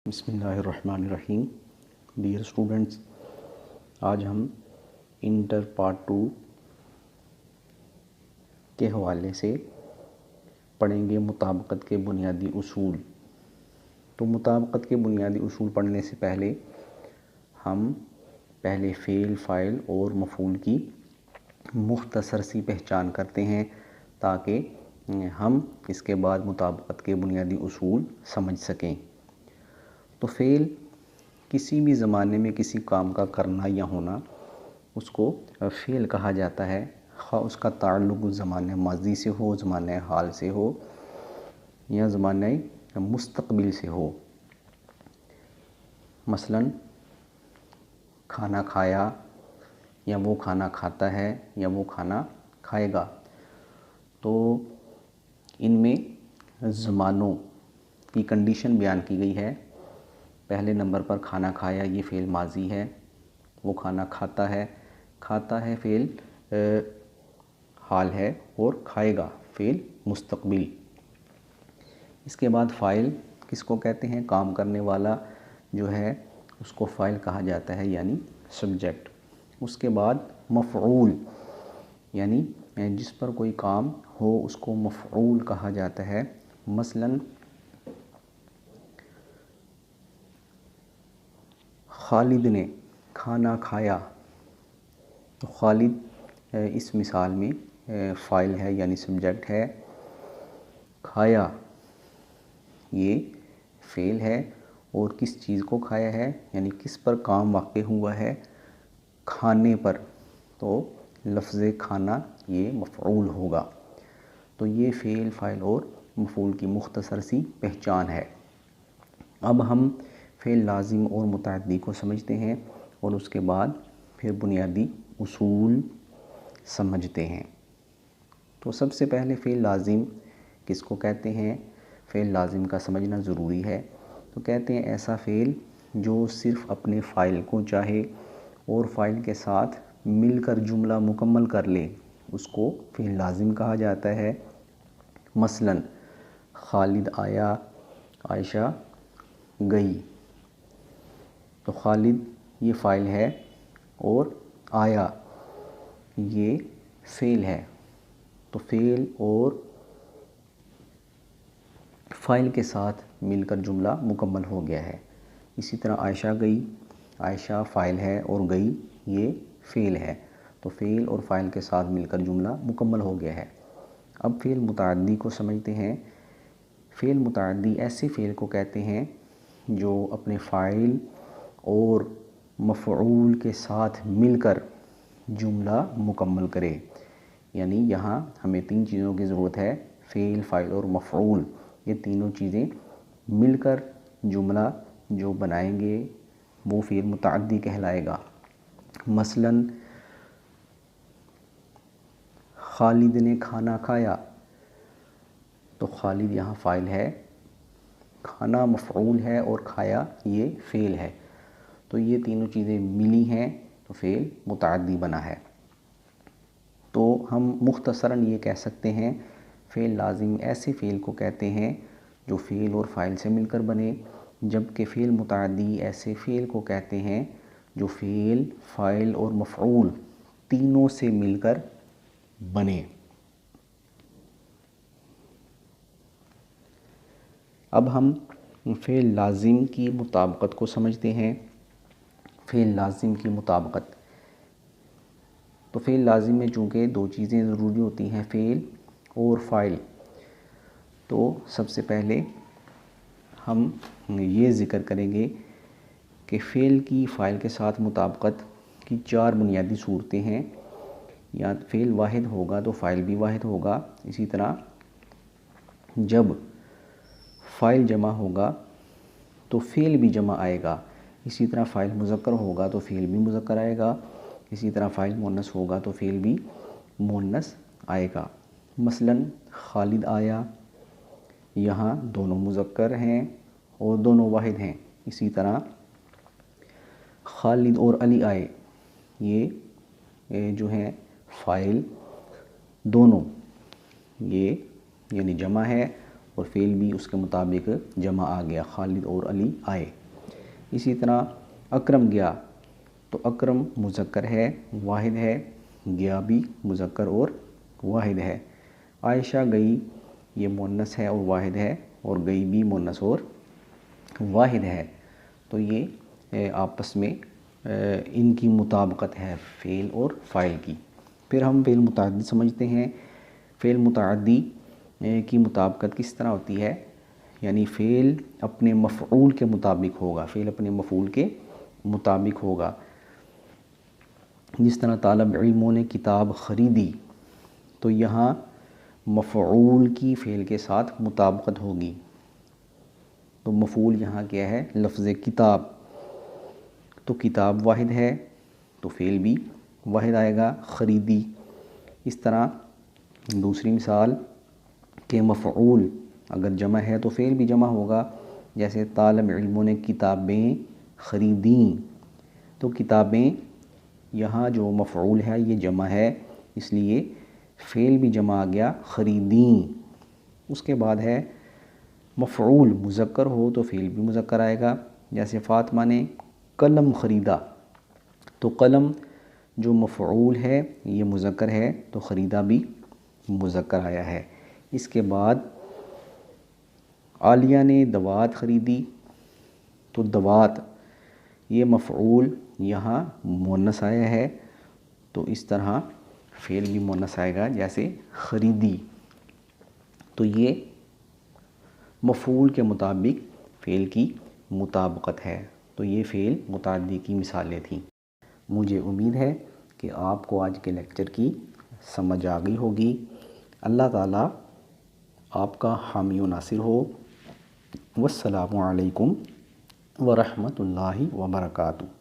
بسم اللہ الرحمن الرحیم۔ ڈیئر اسٹوڈنٹس، آج ہم انٹر پارٹ 2 کے حوالے سے پڑھیں گے مطابقت کے بنیادی اصول۔ تو مطابقت کے بنیادی اصول پڑھنے سے پہلے ہم پہلے فعل، فاعل اور مفعول کی مختصر سی پہچان کرتے ہیں تاکہ ہم اس کے بعد مطابقت کے بنیادی اصول سمجھ سکیں۔ تو فعل کسی بھی زمانے میں کسی کام کا کرنا یا ہونا، اس کو فعل کہا جاتا ہے، خواہ اس کا تعلق زمانہ ماضی سے ہو، زمانہ حال سے ہو یا زمانہ مستقبل سے ہو۔ مثلا کھانا کھایا، یا وہ کھانا کھاتا ہے، یا وہ کھانا کھائے گا۔ تو ان میں زمانوں کی کنڈیشن بیان کی گئی ہے۔ پہلے نمبر پر کھانا کھایا، یہ فعل ماضی ہے۔ وہ کھانا کھاتا ہے فعل حال ہے، اور کھائے گا فعل مستقبل۔ اس کے بعد فاعل کس کو کہتے ہیں؟ کام کرنے والا جو ہے اس کو فاعل کہا جاتا ہے، یعنی سبجیکٹ۔ اس کے بعد مفعول، یعنی جس پر کوئی کام ہو اس کو مفعول کہا جاتا ہے۔ مثلاً خالد نے کھانا کھایا، تو خالد اس مثال میں فاعل ہے، یعنی سبجیکٹ ہے۔ کھایا یہ فعل ہے، اور کس چیز کو کھایا ہے، یعنی کس پر کام واقع ہوا ہے؟ کھانے پر، تو لفظ کھانا یہ مفعول ہوگا۔ تو یہ فعل، فاعل اور مفعول کی مختصر سی پہچان ہے۔ اب ہم فعل لازم اور متعدی کو سمجھتے ہیں، اور اس کے بعد پھر بنیادی اصول سمجھتے ہیں۔ تو سب سے پہلے فعل لازم کس کو کہتے ہیں؟ فعل لازم کا سمجھنا ضروری ہے۔ تو کہتے ہیں ایسا فعل جو صرف اپنے فاعل کو چاہے اور فاعل کے ساتھ مل کر جملہ مکمل کر لے، اس کو فعل لازم کہا جاتا ہے۔ مثلاً خالد آیا، عائشہ گئی۔ تو خالد یہ فاعل ہے، اور آیا یہ فعل ہے۔ تو فعل اور فاعل کے ساتھ مل کر جملہ مکمل ہو گیا ہے۔ اسی طرح عائشہ گئی، عائشہ فاعل ہے اور گئی یہ فعل ہے۔ تو فعل اور فاعل کے ساتھ مل کر جملہ مکمل ہو گیا ہے۔ اب فعل متعدی کو سمجھتے ہیں۔ فعل متعدی ایسے فعل کو کہتے ہیں جو اپنے فاعل اور مفعول کے ساتھ مل کر جملہ مکمل کرے۔ یعنی یہاں ہمیں 3 چیزوں کی ضرورت ہے، فعل، فاعل اور مفعول۔ یہ تینوں چیزیں مل کر جملہ جو بنائیں گے وہ فعل متعدی کہلائے گا۔ مثلاً خالد نے کھانا کھایا، تو خالد یہاں فاعل ہے، کھانا مفعول ہے، اور کھایا یہ فعل ہے۔ تو یہ تینوں چیزیں ملی ہیں تو فعل متعدی بنا ہے۔ تو ہم مختصراً یہ کہہ سکتے ہیں فعل لازم ایسے فعل کو کہتے ہیں جو فعل اور فاعل سے مل کر بنے، جبکہ فعل متعدی ایسے فعل کو کہتے ہیں جو فعل، فاعل اور مفعول تینوں سے مل کر بنے۔ اب ہم فعل لازم کی مطابقت کو سمجھتے ہیں۔ فعل لازم کی مطابقت، تو فعل لازم میں چونکہ 2 چیزیں ضروری ہوتی ہیں، فعل اور فاعل۔ تو سب سے پہلے ہم یہ ذکر کریں گے کہ فعل کی فاعل کے ساتھ مطابقت کی 4 بنیادی صورتیں ہیں۔ یا فعل واحد ہوگا تو فاعل بھی واحد ہوگا، اسی طرح جب فاعل جمع ہوگا تو فعل بھی جمع آئے گا، اسی طرح فاعل مذکر ہوگا تو فعل بھی مذکر آئے گا، اسی طرح فاعل مؤنث ہوگا تو فعل بھی مؤنث آئے گا۔ مثلاً خالد آیا، یہاں دونوں مذکر ہیں اور دونوں واحد ہیں۔ اسی طرح خالد اور علی آئے، یہ جو ہیں فاعل دونوں، یہ یعنی جمع ہے اور فعل بھی اس کے مطابق جمع آ گیا، خالد اور علی آئے۔ اسی طرح اکرم گیا تو اکرم مذکر ہے، واحد ہے، گیا بھی مذکر اور واحد ہے۔ عائشہ گئی، یہ مؤنث ہے اور واحد ہے، اور گئی بھی مؤنث اور واحد ہے۔ تو یہ آپس میں ان کی مطابقت ہے فعل اور فاعل کی۔ پھر ہم فعل متعدی سمجھتے ہیں۔ فعل متعدی کی مطابقت کس طرح ہوتی ہے؟ یعنی فعل اپنے مفعول کے مطابق ہوگا، فعل اپنے مفعول کے مطابق ہوگا۔ جس طرح طالب علموں نے کتاب خریدی، تو یہاں مفعول کی فعل کے ساتھ مطابقت ہوگی۔ تو مفعول یہاں کیا ہے؟ لفظ کتاب۔ تو کتاب واحد ہے تو فعل بھی واحد آئے گا، خریدی۔ اس طرح دوسری مثال کہ مفعول اگر جمع ہے تو فعل بھی جمع ہوگا، جیسے طالب علموں نے کتابیں خریدیں۔ تو کتابیں یہاں جو مفعول ہے یہ جمع ہے، اس لیے فعل بھی جمع آ گیا، خریدیں۔ اس کے بعد ہے مفعول مذکر ہو تو فعل بھی مذکر آئے گا، جیسے فاطمہ نے قلم خریدا۔ تو قلم جو مفعول ہے یہ مذکر ہے تو خریدا بھی مذکر آیا ہے۔ اس کے بعد عالیہ نے دوات خریدی، تو دوات یہ مفعول یہاں مؤنث آیا ہے، تو اس طرح فعل بھی مؤنث آئے گا، جیسے خریدی۔ تو یہ مفعول کے مطابق فعل کی مطابقت ہے۔ تو یہ فعل متعدی کی مثالیں تھیں۔ مجھے امید ہے کہ آپ کو آج کے لیکچر کی سمجھ آ گئی ہوگی۔ اللہ تعالیٰ آپ کا حامی و ناصر ہو۔ والسلام علیکم ورحمۃ اللہ وبرکاتہ۔